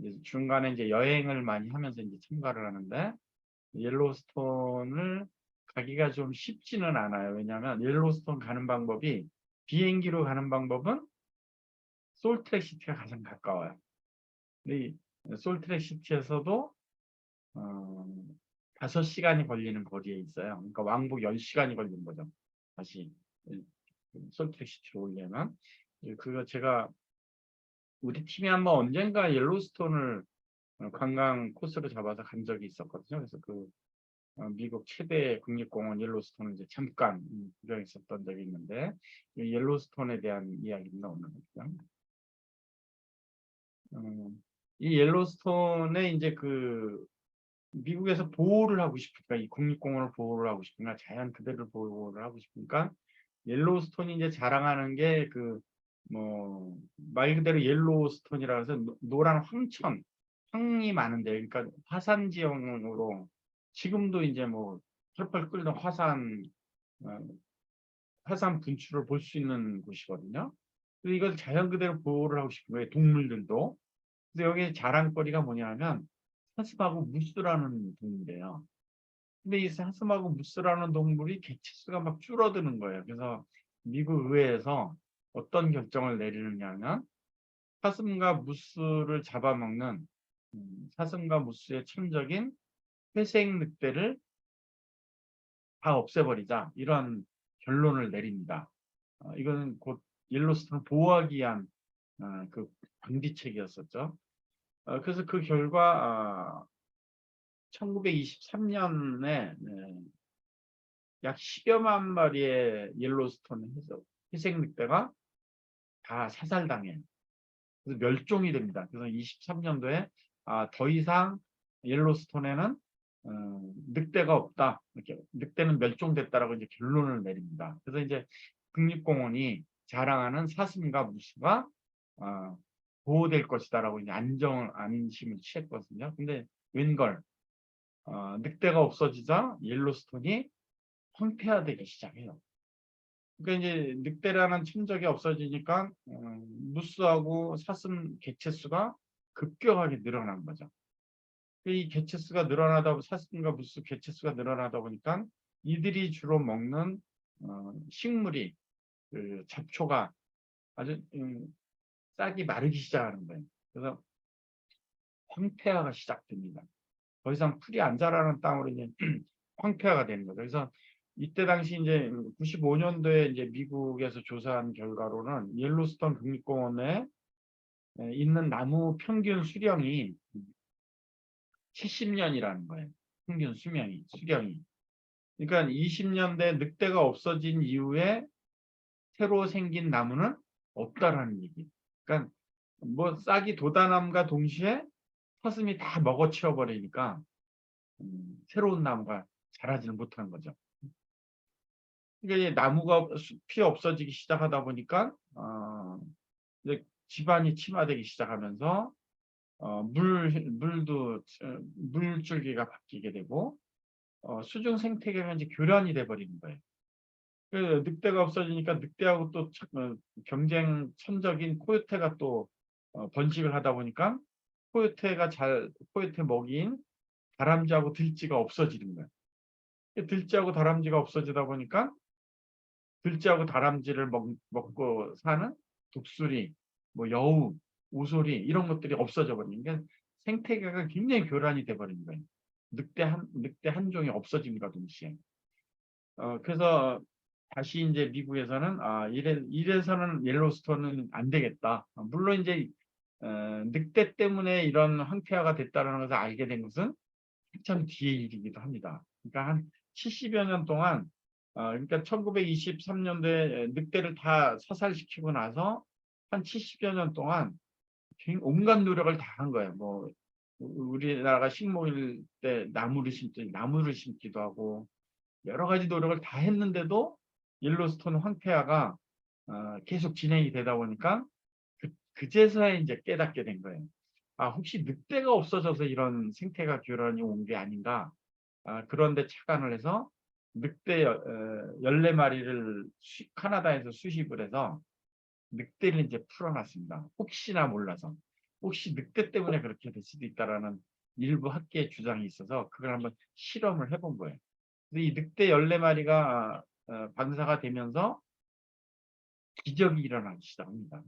이제 중간에 이제 여행을 많이 하면서 이제 참가를 하는데 옐로스톤을 가기가 좀 쉽지는 않아요. 왜냐하면 옐로스톤 가는 방법이 비행기로 가는 방법은 솔트레이크 시티가 가장 가까워요. 근데 이 솔트레이크 시티에서도 5시간이 걸리는 거리에 있어요. 그러니까 왕복 10시간이 걸리는 거죠. 다시 솔트레이크 시티로 오려면. 그거 제가 우리 팀이 한번 언젠가 옐로스톤을 관광 코스로 잡아서 간 적이 있었거든요. 그래서 미국 최대 국립공원 옐로스톤을 이제 잠깐 구경했었던 적이 있는데 이 옐로스톤에 대한 이야기입니다. 오늘은. 이 옐로스톤에 이제 미국에서 보호를 하고 싶으니까 이 국립공원을 보호를 하고 싶으니까 자연 그대를 보호를 하고 싶으니까 옐로스톤이 이제 자랑하는 게 말 그대로 옐로스톤이라 해서 노란 황천, 황이 많은데 그러니까 화산 지형으로 지금도 이제 펄펄 끓는 어, 화산 분출을 볼 수 있는 곳이거든요. 그래서 이걸 자연 그대로 보호를 하고 싶은 거예요. 동물들도. 그래서 여기 자랑거리가 뭐냐면 사슴하고 무스라는 동물이에요. 근데 이 사슴하고 무스라는 동물이 개체수가 막 줄어드는 거예요. 그래서 미국 의회에서 어떤 결정을 내리느냐 하면 사슴과 무스를 잡아먹는 사슴과 무스의 천적인 회색 늑대를 다 없애버리자 이런 결론을 내립니다. 이거는 곧 옐로스톤을 보호하기 위한 그 방지책이었었죠. 그래서 그 결과 1923년에 약 10여만 마리의 옐로스톤 회색 늑대가 다 사살당해요. 그래서 멸종이 됩니다. 그래서 23년도에 더 이상 옐로스톤에는 늑대가 없다. 이렇게 늑대는 멸종됐다라고 이제 결론을 내립니다. 그래서 이제 국립공원이 자랑하는 사슴과 무수가 보호될 것이다라고 이제 안심을 취했거든요. 근데 웬걸 늑대가 없어지자 옐로스톤이 황폐화되기 시작해요. 그러니까 이제 늑대라는 천적이 없어지니까 무스하고 사슴 개체수가 급격하게 늘어난 거죠. 이 개체수가 사슴과 무스 개체수가 늘어나다 보니까 이들이 주로 먹는 식물이 잡초가 아주 싹이 마르기 시작하는 거예요. 그래서 황폐화가 시작됩니다. 더 이상 풀이 안 자라는 땅으로 이제 황폐화가 되는 거죠. 그래서 이때 당시 이제 95년도에 이제 미국에서 조사한 결과로는 옐로스톤 국립공원에 있는 나무 평균 수령이 70년이라는 거예요. 평균 수령이. 그러니까 20년대 늑대가 없어진 이후에 새로 생긴 나무는 없다라는 얘기. 그러니까 싹이 돋아남과 동시에 사슴이 다 먹어치워 버리니까 새로운 나무가 자라지를 못하는 거죠. 그러니까 나무가 숲이 없어지기 시작하다 보니까 이제 지반이 침하되기 시작하면서 물줄기가 바뀌게 되고 수중 생태계가 이제 교란이 돼 버리는 거예요. 그 늑대가 없어지니까 늑대하고 또 경쟁 천적인 코요테가 또 번식을 하다 보니까 코요테 먹이인 다람쥐하고 들쥐가 없어지는 거예요. 들쥐하고 다람쥐가 없어지다 보니까 들쥐하고 다람쥐를 먹고 사는 독수리, 여우, 오소리 이런 것들이 없어져 버리니까 생태계가 굉장히 교란이 돼 버린 거예요. 늑대 한 종이 없어짐과 동시에. 그래서 다시 이제 미국에서는 이래서는 옐로스톤은 안 되겠다. 물론 이제 늑대 때문에 이런 황폐화가 됐다는 것을 알게 된 것은 한참 뒤의 일이기도 합니다. 그러니까 한 70여 년 동안 그러니까 1923년도에 늑대를 다 사살시키고 나서 한 70여 년 동안 온갖 노력을 다 한 거예요. 우리나라가 식목일 때 나무를 심기도 하고 여러 가지 노력을 다 했는데도 옐로스톤 황폐화가 계속 진행이 되다 보니까 그제서야 이제 깨닫게 된 거예요. 혹시 늑대가 없어져서 이런 생태가 교란이 온 게 아닌가? 그런데 착안을 해서 늑대 14마리를 카나다에서 수십을 해서 늑대를 이제 풀어놨습니다. 혹시나 몰라서. 혹시 늑대 때문에 그렇게 될 수도 있다라는 일부 학계의 주장이 있어서 그걸 한번 실험을 해본 거예요. 그래서 이 늑대 14마리가 방사가 되면서 기적이 일어나기 시작합니다.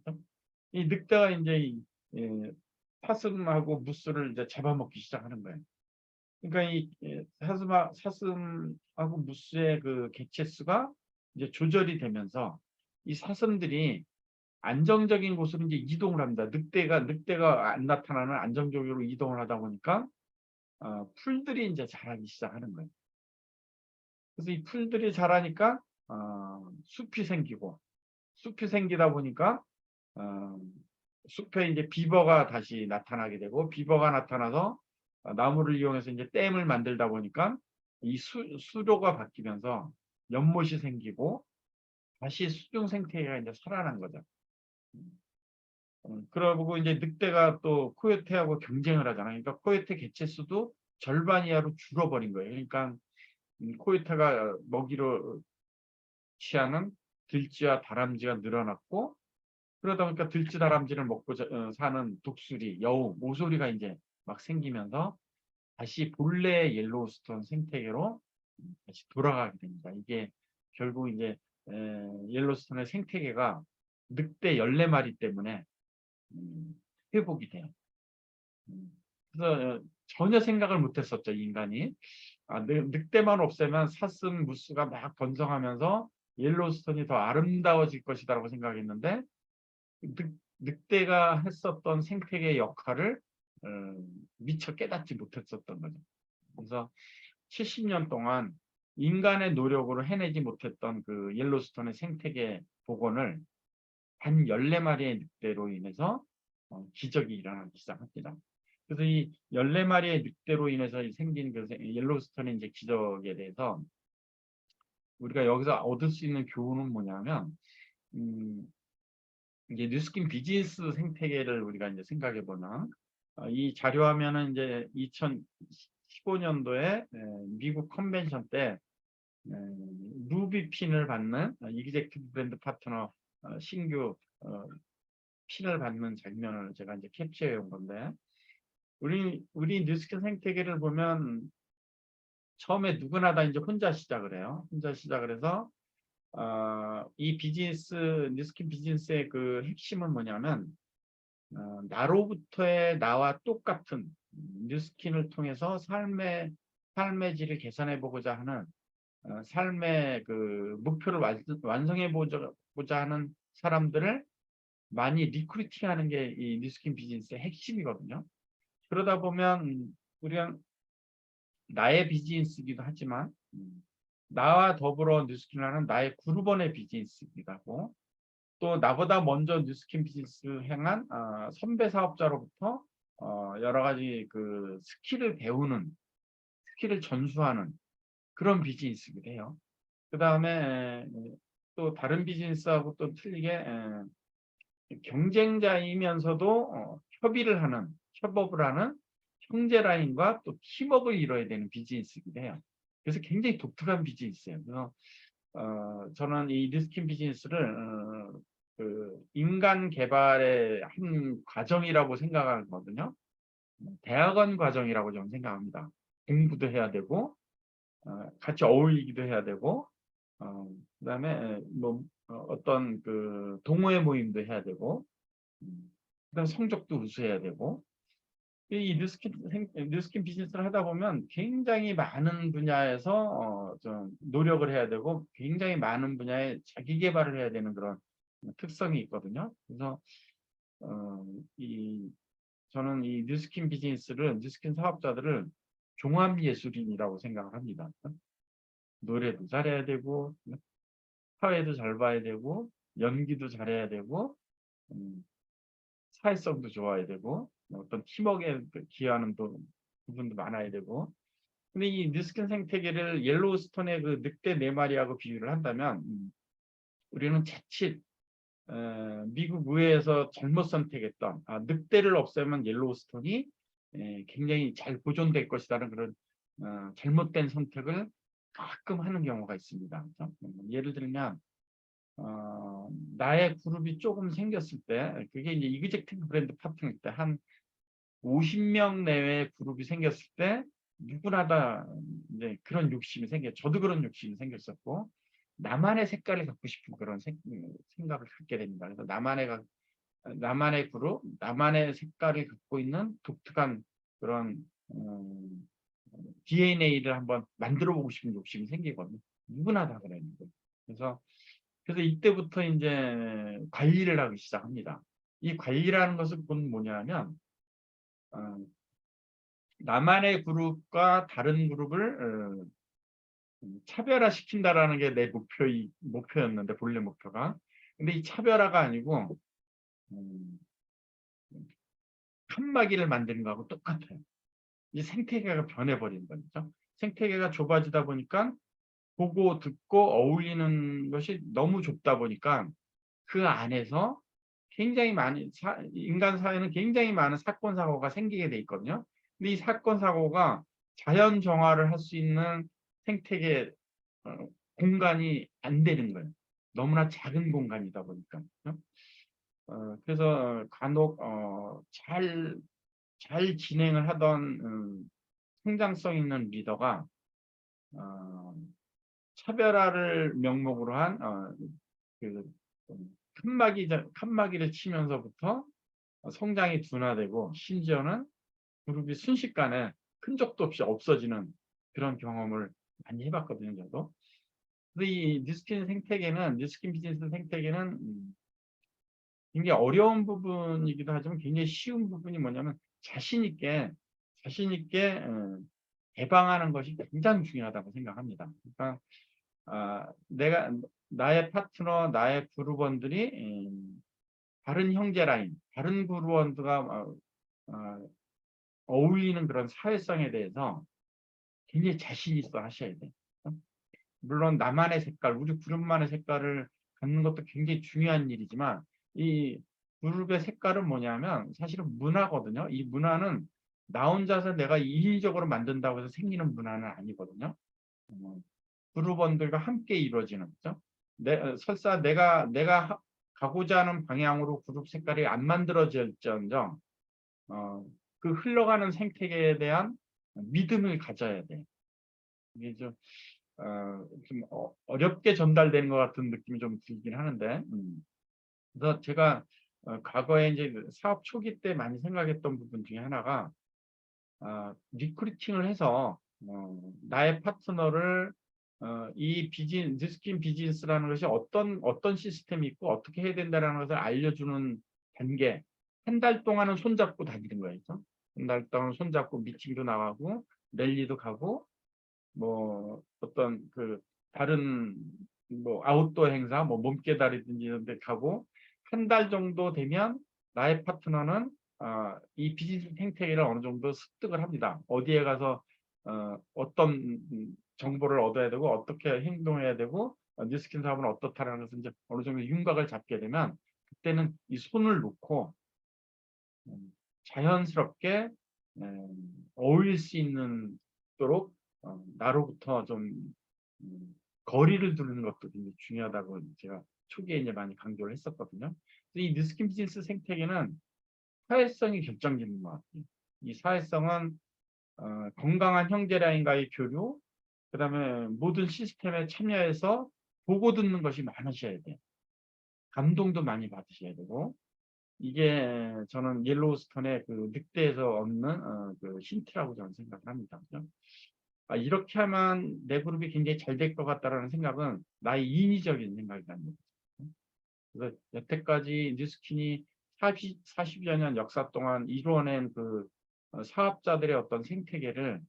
이 늑대가 이제 사슴하고 무스를 이제 잡아먹기 시작하는 거예요. 그러니까 이 사슴하고 무스의 그 개체 수가 이제 조절이 되면서 이 사슴들이 안정적인 곳으로 이제 이동을 합니다. 늑대가 안 나타나는 안정적으로 이동을 하다 보니까 풀들이 이제 자라기 시작하는 거예요. 그래서 이 풀들이 자라니까 숲이 생기고 숲이 생기다 보니까 어, 숲에 이제 비버가 다시 나타나게 되고 비버가 나타나서 나무를 이용해서 이제 댐을 만들다 보니까 이 수로가 바뀌면서 연못이 생기고 다시 수중 생태계가 이제 살아난 거죠. 그러고 이제 늑대가 또 코요테하고 경쟁을 하잖아요. 그러니까 코요테 개체 수도 절반 이하로 줄어버린 거예요. 그러니까 코요테가 먹이로 취하는 들쥐와 다람쥐가 늘어났고 그러다 보니까 들쥐 다람쥐를 먹고 사는 독수리, 여우, 모서리가 이제 막 생기면서 다시 본래의 옐로우스톤 생태계로 다시 돌아가게 됩니다. 이게 결국 이제 옐로우스톤의 생태계가 늑대 14마리 때문에 회복이 돼요. 그래서 전혀 생각을 못했었죠, 인간이. 늑대만 없애면 사슴, 무스가 막 번성하면서 옐로우스톤이 더 아름다워질 것이다라고 생각했는데 늑대가 했었던 생태계 역할을 미처 깨닫지 못했었던 거죠. 그래서 70년 동안 인간의 노력으로 해내지 못했던 그 옐로스톤의 생태계 복원을 단 14마리의 늑대로 인해서 기적이 일어나기 시작합니다. 그래서 이 14마리의 늑대로 인해서 생긴 그 옐로스톤의 이제 기적에 대해서 우리가 여기서 얻을 수 있는 교훈은 뭐냐면 이제 뉴스킨 비즈니스 생태계를 우리가 이제 생각해 보면 이 자료화면은 이제 2015년도에 미국 컨벤션 때 루비 핀을 받는 이그제큐티브 브랜드 파트너 신규 핀을 받는 장면을 제가 이제 캡처해 온 건데 우리 뉴스킨 생태계를 보면 처음에 누구나 다 이제 혼자 시작을 해요. 혼자 시작을 해서 이 뉴스킨 비즈니스의 그 핵심은 뭐냐면 나로부터의 나와 똑같은 뉴스킨을 통해서 삶의 질을 개선해 보고자 하는 삶의 그 목표를 완성해 보자 하는 사람들을 많이 리크루팅하는 게 이 뉴스킨 비즈니스의 핵심이거든요. 그러다 보면 우리가 나의 비즈니스이기도 하지만 나와 더불어 뉴스킨을 하는 나의 그룹원의 비즈니스이기도 하고 또 나보다 먼저 뉴스킨 비즈니스를 행한 선배 사업자로부터 여러 가지 그 스킬을 배우는 스킬을 전수하는 그런 비즈니스이기도 해요. 그 다음에 또 다른 비즈니스하고 또 틀리게 경쟁자이면서도 협업을 하는 형제 라인과 또 팀워크를 이뤄야 되는 비즈니스이기도 해요. 그래서 굉장히 독특한 비즈니스예요. 그래서 저는 이 뉴스킨 비즈니스를 그 인간 개발의 한 과정이라고 생각하거든요. 대학원 과정이라고 저는 생각합니다. 공부도 해야 되고 같이 어울리기도 해야 되고 그다음에 뭐 어떤 그 동호회 모임도 해야 되고 그다음 성적도 우수해야 되고 이 뉴스킨 비즈니스를 하다 보면 굉장히 많은 분야에서 좀 노력을 해야 되고 굉장히 많은 분야에 자기 개발을 해야 되는 그런 특성이 있거든요. 그래서 저는 이 뉴스킨 사업자들을 종합예술인이라고 생각을 합니다. 노래도 잘해야 되고 사회도 잘 봐야 되고 연기도 잘해야 되고 사회성도 좋아야 되고 어떤 팀워크에 기여하는 부분도 많아야 되고 근데 이 뉴스킨 생태계를 옐로우스톤의 그 늑대 4마리하고 비교를 한다면 우리는 자칫 미국 의회에서 잘못 선택했던 늑대를 없애면 옐로우스톤이 굉장히 잘 보존될 것이라는 그런 잘못된 선택을 가끔 하는 경우가 있습니다. 예를 들면 나의 그룹이 조금 생겼을 때, 그게 이제 이그젝티브 브랜드 파트너일 때, 한 50명 내외의 그룹이 생겼을 때, 누구나 다 이제 그런 욕심이 저도 그런 욕심이 생겼었고, 나만의 색깔을 갖고 싶은 그런 생각을 갖게 됩니다. 그래서 나만의 그룹, 나만의 색깔을 갖고 있는 독특한 그런 DNA를 한번 만들어 보고 싶은 욕심이 생기거든요. 누구나 다 그래요. 그래서 이때부터 이제 관리를 하기 시작합니다. 이 관리라는 것은 곧 뭐냐면 어, 나만의 그룹과 다른 그룹을 차별화시킨다라는 게 내 목표였는데 본래 목표가. 근데 이 차별화가 아니고 음, 칸막이를 만드는 거하고 똑같아요. 이 생태계가 변해버린 거죠. 생태계가 좁아지다 보니까 보고 듣고 어울리는 것이 너무 좁다 보니까 그 안에서 굉장히 많이 인간 사회는 굉장히 많은 사건 사고가 생기게 돼 있거든요. 근데 이 사건 사고가 자연 정화를 할 수 있는 생태계 공간이 안 되는 거예요. 너무나 작은 공간이다 보니까. 그래서 간혹 잘 진행을 하던 성장성 있는 리더가 어, 차별화를 명목으로 한 그 칸막이를 치면서부터 성장이 둔화되고 심지어는 그룹이 순식간에 흔적도 없이 없어지는 그런 경험을 많이 해봤거든요, 저도. 그래서 이 뉴스킨 비즈니스 생태계는 굉장히 어려운 부분이기도 하지만 굉장히 쉬운 부분이 뭐냐면 자신 있게 개방하는 것이 굉장히 중요하다고 생각합니다. 그러니까 나의 파트너, 나의 그룹원들이 다른 형제 라인, 다른 그룹원들과 어울리는 그런 사회성에 대해서 굉장히 자신 있어 하셔야 돼요. 물론 나만의 색깔, 우리 그룹만의 색깔을 갖는 것도 굉장히 중요한 일이지만 이 그룹의 색깔은 뭐냐면 사실은 문화거든요. 이 문화는 나 혼자서 내가 인위적으로 만든다고 해서 생기는 문화는 아니거든요. 그룹원들과 함께 이루어지는 거죠. 설사 내가 가고자 하는 방향으로 그룹 색깔이 안 만들어질지언정 그 흘러가는 생태계에 대한 믿음을 가져야 돼. 이게 좀 어렵게 전달되는 것 같은 느낌이 좀 들긴 하는데, 그래서 제가 과거에 이제 그 사업 초기 때 많이 생각했던 부분 중에 하나가 리크루팅을 해서 나의 파트너를 이 뉴스킨 비즈니스라는 것이 어떤 시스템이 있고 어떻게 해야 된다는 것을 알려주는 단계. 한 달 동안은 손잡고 다니는 거예요. 한 달 동안 손잡고 미팅도 나가고 랠리도 가고 뭐 어떤 그 다른 뭐 아웃도어 행사 뭐 몸깨달이든지 이런 데 가고 한 달 정도 되면 나의 파트너는 이 비즈니스 생태계를 어느 정도 습득을 합니다. 어디에 가서 어떤 정보를 얻어야 되고 어떻게 행동해야 되고 뉴스킨 사업은 어떻다라는 것을 이제 어느 정도 윤곽을 잡게 되면 그때는 이 손을 놓고 자연스럽게 어울릴 수 있는 도록 나로부터 좀 거리를 두는 것도 굉장히 중요하다고 제가 초기에 이제 많이 강조를 했었거든요. 이 뉴스킨 비즈니스 생태계는 사회성이 결정적인 것 같아요. 이 사회성은 건강한 형제라인과의 교류, 그다음에 모든 시스템에 참여해서 보고 듣는 것이 많으셔야 돼요. 감동도 많이 받으셔야 되고 이게 저는 옐로우스톤의 그 늑대에서 얻는 그 힌트라고 저는 생각을 합니다. 그죠? 이렇게 하면 내 그룹이 굉장히 잘 될 것 같다라는 생각은 나의 인위적인 생각이랍니다. 그래서 여태까지 뉴스킨이 40여 년 역사 동안 이루어낸 그 사업자들의 어떤 생태계를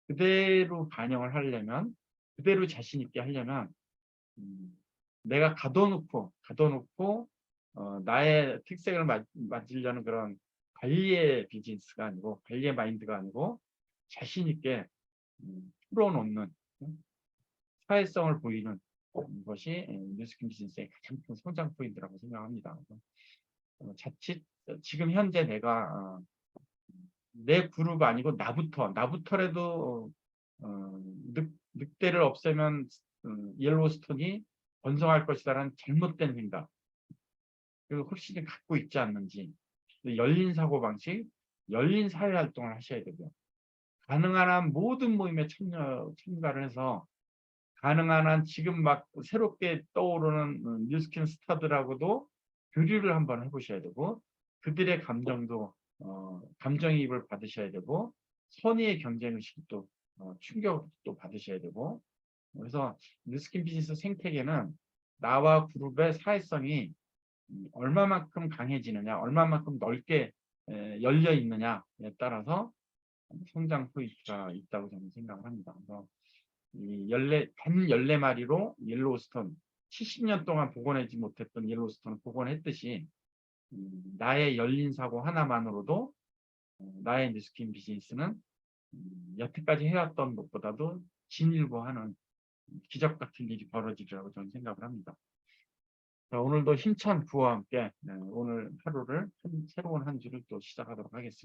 그대로 반영을 하려면, 그대로 자신 있게 하려면 내가 가둬놓고 나의 특색을 맞으려는 그런 관리의 비즈니스가 아니고 관리의 마인드가 아니고 자신 있게 풀어놓는 사회성을 보이는 것이 뉴스킨 비즈니스의 가장 큰 성장 포인트라고 생각합니다. 자칫 지금 현재 내가 내 그룹 아니고 나부터라도 늑대를 없애면 옐로우스톤이 번성할 것이다라는 잘못된 생각, 그리고 확실히 갖고 있지 않는지, 열린 사고방식, 열린 사회활동을 하셔야 되고요. 가능한 한 모든 모임에 참가를 해서 가능한 한 지금 막 새롭게 떠오르는 뉴스킨 스타들하고도 교류를 한번 해보셔야 되고, 그들의 감정도 감정이입을 받으셔야 되고, 선의의 경쟁의식도 충격도 받으셔야 되고. 그래서 뉴스킨 비즈니스 생태계는 나와 그룹의 사회성이 얼마만큼 강해지느냐, 얼마만큼 넓게 열려 있느냐에 따라서 성장 포인트가 있다고 저는 생각을 합니다. 그래서 이 14마리로 옐로우스톤, 70년 동안 복원하지 못했던 옐로우스톤을 복원했듯이 나의 열린 사고 하나만으로도 나의 뉴스킨 비즈니스는 여태까지 해왔던 것보다도 진일보하는 기적 같은 일이 벌어지리라고 저는 생각을 합니다. 자, 오늘도 힘찬 구호와 함께 오늘 하루를 새로운 한 주를 또 시작하도록 하겠습니다.